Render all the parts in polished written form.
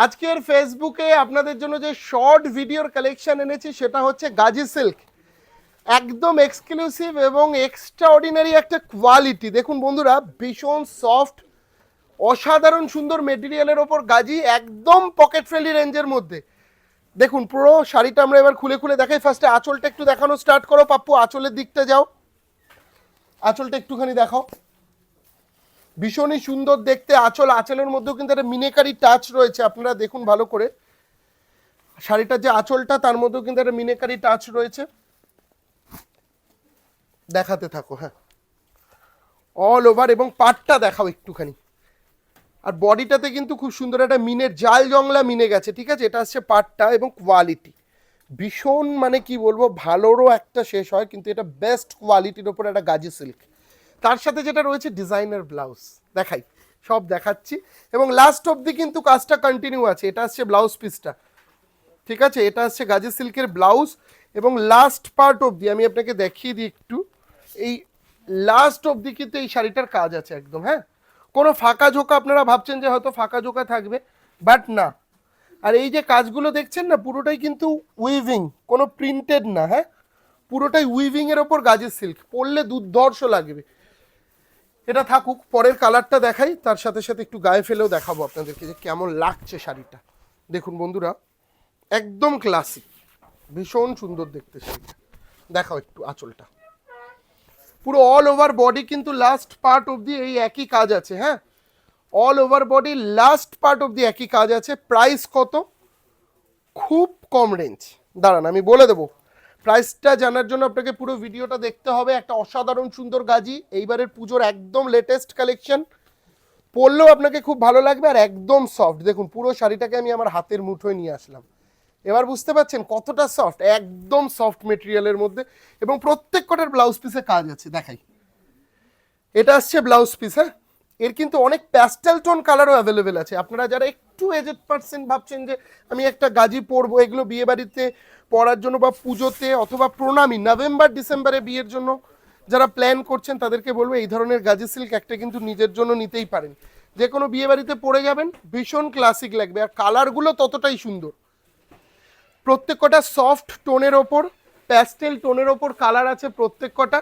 আজকের ফেসবুকে আপনাদের জন্য যে শর্ট ভিডিওর কালেকশন এনেছি সেটা হচ্ছে গাজি সিল্ক, একদম এক্সক্লুসিভ এবং এক্সট্রা অর্ডিনারি একটা কোয়ালিটি। দেখুন বন্ধুরা, ভীষণ সফট, অসাধারণ সুন্দর মেটেরিয়ালের ওপর গাজি, একদম পকেট ফ্রেন্ডলি রেঞ্জের মধ্যে। দেখুন পুরো শাড়িটা আমরা এবার খুলে খুলে দেখাই। ফার্স্টে আঁচলটা একটু দেখানো স্টার্ট করো পাপ্পু, আঁচলের দিকটা যাও, আঁচলটা একটুখানি দেখাও। ভীষণই সুন্দর দেখতে আঁচল, আঁচলের মধ্যেও কিন্তু একটা মিনেকারি টাচ রয়েছে, আপনারা দেখুন ভালো করে। শাড়িটার যে আঁচলটা তার মধ্যেও কিন্তু একটা মিনেকারি টাচ রয়েছে, দেখাতে থাকো। হ্যাঁ, অল ওভার, এবং পাটটা দেখাও একটুখানি। আর বডিটাতে কিন্তু খুব সুন্দর একটা মিনের জাল জংলা মিনে গেছে, ঠিক আছে। এটা হচ্ছে পাটটা, এবং কোয়ালিটি ভীষণ, মানে কি বলবো, ভালোরও একটা শেষ হয়, কিন্তু এটা বেস্ট কোয়ালিটির ওপর একটা গাজি সিল্ক। তার সাথে যেটা রয়েছে ডিজাইনার ব্লাউজ, দেখাই, সব দেখাচ্ছি। এবং লাস্ট অবধি কিন্তু কাজটা কন্টিনিউ আছে। এটা হচ্ছে ব্লাউজ পিসটা, ঠিক আছে। এটা হচ্ছে গাজি সিল্কের ব্লাউজ, এবং লাস্ট পার্ট অবধি আমি আপনাকে দেখিয়ে দিই একটু। এই লাস্ট অবধি কিন্তু এই শাড়িটার কাজ আছে একদম। হ্যাঁ, কোনো ফাঁকা ঝোঁকা, আপনারা ভাবছেন যে হয়তো ফাঁকা ঝোঁকা থাকবে, বাট না। আর এই যে কাজগুলো দেখছেন না, পুরোটাই কিন্তু উইভিং, কোনো প্রিন্টেড না। হ্যাঁ, পুরোটাই উইভিং এর ওপর গাজি সিল্ক, পরলে দুর্ধর্ষ লাগবে। এটা থাকুক, পরের কালারটা দেখাই, তার সাথে সাথে একটু গায়ে ফেলেও দেখাবো আপনাদেরকে যে কেমন লাগছে শাড়িটা। দেখুন বন্ধুরা, একদম ক্লাসিক, ভীষণ সুন্দর দেখতে শাড়িটা। দেখাও একটু আঁচলটা, পুরো অল ওভার বডি কিন্তু লাস্ট পার্ট অবধি এই একই কাজ আছে। হ্যাঁ, all over body last part অবধি একই কাজ আছে। প্রাইস কত? খুব কম রেঞ্জ। দাঁড়ান আমি বলে দেবো। প্রাইসটা জানার জন্য আপনাকে পুরো ভিডিওটা দেখতে হবে। একটা অসাধারণ সুন্দর গাজি, এইবারের পুজোর একদম লেটেস্ট কালেকশন, পরলেও আপনাকে খুব ভালো লাগবে, আর একদম সফট। দেখুন পুরো শাড়িটাকে আমি আমার হাতের মুঠোয় নিয়ে আসলাম, এবার বুঝতে পারছেন কতটা সফট, একদম সফট মেটেরিয়ালের মধ্যে। এবং প্রত্যেক কটার ব্লাউজ পিসে কাজ আছে, দেখাই। এটা আসছে ব্লাউজ পিস। হ্যাঁ, এর কিন্তু অনেক প্যাস্টেল টোন কালারও অ্যাভেলেবেল আছে। আপনারা যারা একটু এজেড পার্সেন্ট ভাবছেন যে আমি একটা গাজি পরবো, এগুলো বিয়ে বাড়িতে পরার জন্য বা পুজোতে অথবা প্রণামী নভেম্বর ডিসেম্বরে বিয়ের জন্য যারা প্ল্যান করছেন, তাদেরকে বলবো এই ধরনের গাজি সিল্ক একটা কিন্তু নিজের জন্য নিতেই পারেন। যে কোনো বিয়ে বাড়িতে পরে যাবেন, ভীষণ ক্লাসিক লাগবে, আর কালারগুলো ততটাই সুন্দর। প্রত্যেক কটা সফট টোনের ওপর, প্যাস্টেল টোনের ওপর কালার আছে প্রত্যেক কটা।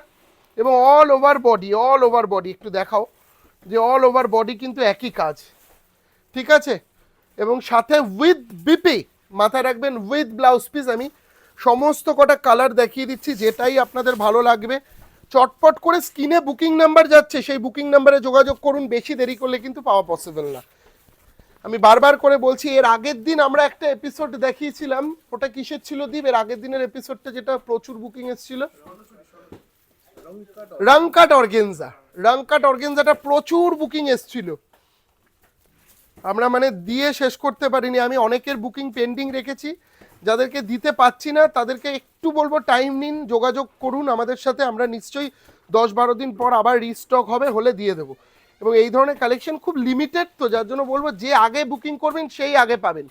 এবং all over body, all over body একটু দেখাও, যে অল ওভার বডি কিন্তু একই কাজ, ঠিক আছে। এবং সাথে উইথ বিপি, মাথায় রাখবেন উইথ ব্লাউজ পিস। আমি সমস্ত কটা কালার দেখিয়ে দিচ্ছি, যেটাই আপনাদের ভালো লাগবে চটপট করে স্ক্রিনে বুকিং নাম্বার যাচ্ছে, সেই বুকিং নাম্বারে যোগাযোগ করুন। বেশি দেরি করলে কিন্তু পাওয়া পসিবল না। আমি বারবার করে বলছি, এর আগের দিন আমরা একটা এপিসোড দেখিয়েছিলাম, ওটা কিসের ছিল দীপ? এর আগের দিনের এপিসোডটা যেটা প্রচুর বুকিং এসেছিল, রংকাট অর্গেনজা। রংকাট অর্গেনজাটা প্রচুর বুকিং এসেছিল, আমরা মানে দিয়ে শেষ করতে পারিনি। আমি অনেকের বুকিং পেন্ডিং রেখেছি, যাদেরকে দিতে পাচ্ছি না তাদেরকে একটু বলবো টাইম নিন, যোগাযোগ করুন আমাদের সাথে। আমরা নিশ্চয়ই 10-12 দিন পর আবার রিস্টক হবে, হলে দিয়ে দেবো। এবং এই ধরনের কালেকশন খুব লিমিটেড, তো যার জন্য বলবো যে আগে বুকিং করবেন সেই আগে পাবেন,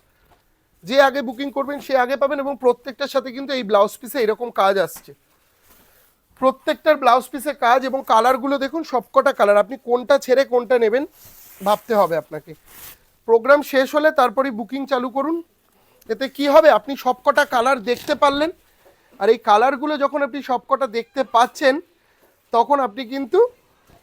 যে আগে বুকিং করবেন সে আগে পাবেন। এবং প্রত্যেকটার সাথে কিন্তু এই ব্লাউজ পিসে এরকম কাজ আসছে, প্রত্যেকটার ব্লাউজ পিসে কাজ। এবং কালারগুলো দেখুন, সবকটা কালার, আপনি কোনটা ছেড়ে কোনটা নেবেন ভাবতে হবে আপনাকে। প্রোগ্রাম শেষ হলে তারপরে বুকিং চালু করুন, এতে কি হবে, আপনি সবকটা কালার দেখতে পারলেন। আর এই কালারগুলো যখন আপনি সবকটা দেখতে পাচ্ছেন, তখন আপনি কিন্তু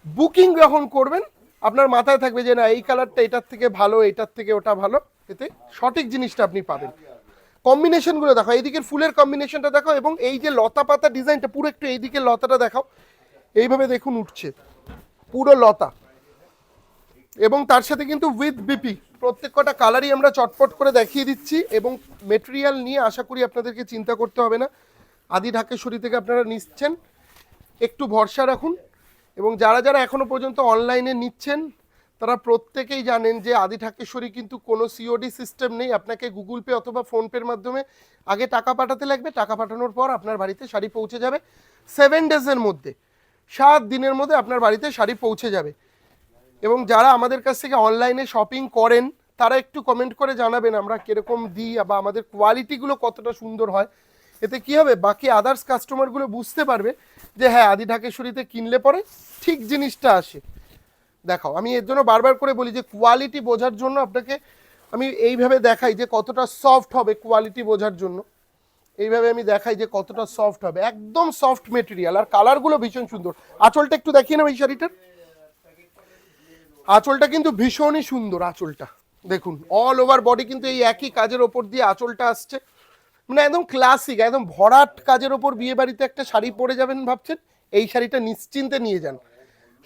বুকিং যখন করবেন আপনার মাথায় থাকবে যে না, এই কালারটা এটার থেকে ভালো, এটার থেকে ওটা ভালো, এতে সঠিক জিনিসটা আপনি পাবেন। কম্বিনেশনগুলো দেখো, এইদিকের ফুলের কম্বিনেশনটা দেখো, এবং এই যে লতা পাতা ডিজাইনটা, পুরো একটু এইদিকে লতাটা দেখাও, এইভাবে দেখুন উঠছে পুরো লতা। এবং তার সাথে কিন্তু উইথ বিপি, প্রত্যেক কটা কালারই আমরা চটপট করে দেখিয়ে দিচ্ছি। এবং মেটেরিয়াল নিয়ে আশা করি আপনাদেরকে চিন্তা করতে হবে না, আদি ঢাকেশ্বরী থেকে আপনারা নিচ্ছেন, একটু ভরসা রাখুন। এবং যারা যারা এখনো পর্যন্ত অনলাইনে নিচ্ছেন, তারা প্রত্যেকেই জানেন যে আদি ঢাকেশ্বরী কিন্তু কোনো সিওডি সিস্টেম নেই। আপনাকে গুগল পে অথবা ফোনপের মাধ্যমে আগে টাকা পাঠাতে লাগবে, টাকা পাঠানোর পর আপনার বাড়িতে শাড়ি পৌঁছে যাবে 7 ডেজের মধ্যে, 7 দিনের মধ্যে আপনার বাড়িতে শাড়ি পৌঁছে যাবে। এবং যারা আমাদের কাছ থেকে অনলাইনে শপিং করেন, তারা একটু কমেন্ট করে জানাবেন আমরা কিরকম দিই বা আমাদের কোয়ালিটিগুলো কতটা সুন্দর হয়। এতে কি হবে, বাকি আদার্স কাস্টমারগুলো বুঝতে পারবে যে হ্যাঁ, আদি ঢাকেশ্বরীতে কিনলে পরে ঠিক জিনিসটা আসে। দেখাও, আমি এর জন্য বারবার করে বলি যে কোয়ালিটি বোঝার জন্য আপনাকে আমি এইভাবে দেখাই যে কতটা সফট হবে, কোয়ালিটি বোঝার জন্য এইভাবে আমি দেখাই যে কতটা সফট হবে, একদম সফট মেটেরিয়াল, আর কালারগুলো ভীষণ সুন্দর। আঁচলটা একটু দেখিয়ে নেব এই শাড়িটার, আঁচলটা কিন্তু ভীষণই সুন্দর। আঁচলটা দেখুন, অল ওভার বডি কিন্তু এই একই কাজের ওপর দিয়ে আঁচলটা আসছে, মানে একদম ক্লাসিক, একদম ভরাট কাজের ওপর বিয়ে বাড়িতে একটা শাড়ি পরে যাবেন ভাবছেন, এই শাড়িটা নিশ্চিন্তে নিয়ে যান,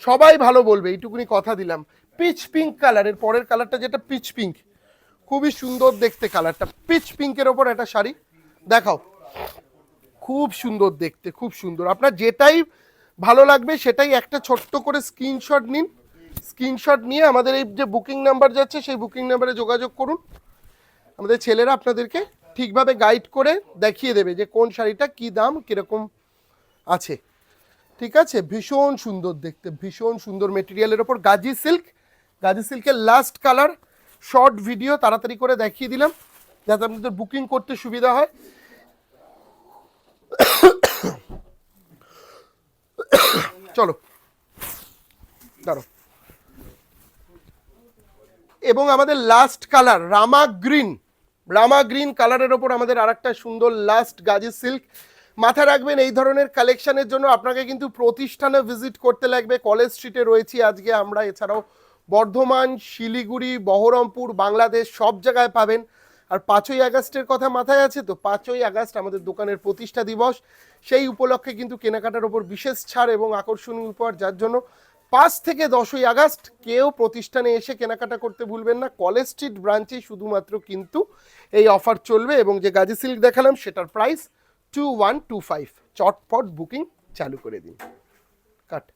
সবাই ভালো বলবে, এইটুকুনি কথা দিলাম। পিচ পিঙ্ক কালারের পরের কালারটা যেটা পিচ পিঙ্ক, খুবই সুন্দর দেখতে কালারটা, পিচ পিঙ্কের ওপর একটা শাড়ি দেখাও, খুব সুন্দর দেখতে, খুব সুন্দর। আপনার যেটাই ভালো লাগবে সেটাই একটা ছোট্ট করে স্ক্রিনশট নিন, স্ক্রিনশট নিয়ে আমাদের এই যে বুকিং নাম্বার যাচ্ছে সেই বুকিং নাম্বারে যোগাযোগ করুন, আমাদের ছেলেরা আপনাদেরকে ঠিকভাবে গাইড করে দেখিয়ে দেবে যে কোন শাড়িটা কি দাম কিরকম আছে, ঠিক আছে? ভীষণ সুন্দর দেখতে, ভীষণ সুন্দর মেটেরিয়ালের ওপর গাজি সিল্ক, গাজি সিল্কের লাস্ট কালার, শর্ট ভিডিও তাড়াতাড়ি করে দেখিয়ে দিলাম যাতে আপনাদের বুকিং করতে সুবিধা হয়। চলো দাঁড়ো, এবং আমাদের লাস্ট কালার রামা গ্রিন, রামা গ্রিন কালারের ওপর আমাদের আরেকটা সুন্দর লাস্ট গাজি সিল্ক। মাথায় রাখবেন এই ধরনের কালেকশনের জন্য আপনাকে কিন্তু প্রতিষ্ঠানে ভিজিট করতে লাগবে। কলেজ স্ট্রিটে রয়েছি আজকে আমরা, এছাড়াও বর্ধমান, শিলিগুড়ি, বহরমপুর, বাংলাদেশ সব জায়গায় পাবেন। আর 5ই আগস্টের কথা মাথায় আছে তো, 5ই আগস্ট আমাদের দোকানের প্রতিষ্ঠা দিবস, সেই উপলক্ষে কিন্তু কেনাকাটার ওপর বিশেষ ছাড় এবং আকর্ষণীয় উপহার, যার জন্য 5 থেকে 10ই আগস্ট কেউ প্রতিষ্ঠানে এসে কেনাকাটা করতে ভুলবেন না। কলেজ স্ট্রিট ব্রাঞ্চেই শুধুমাত্র কিন্তু এই অফার চলবে, এবং যে গাজি সিল্ক দেখালাম সেটার প্রাইস 2125। চটপট বুকিং চালু করে দিন। কাট।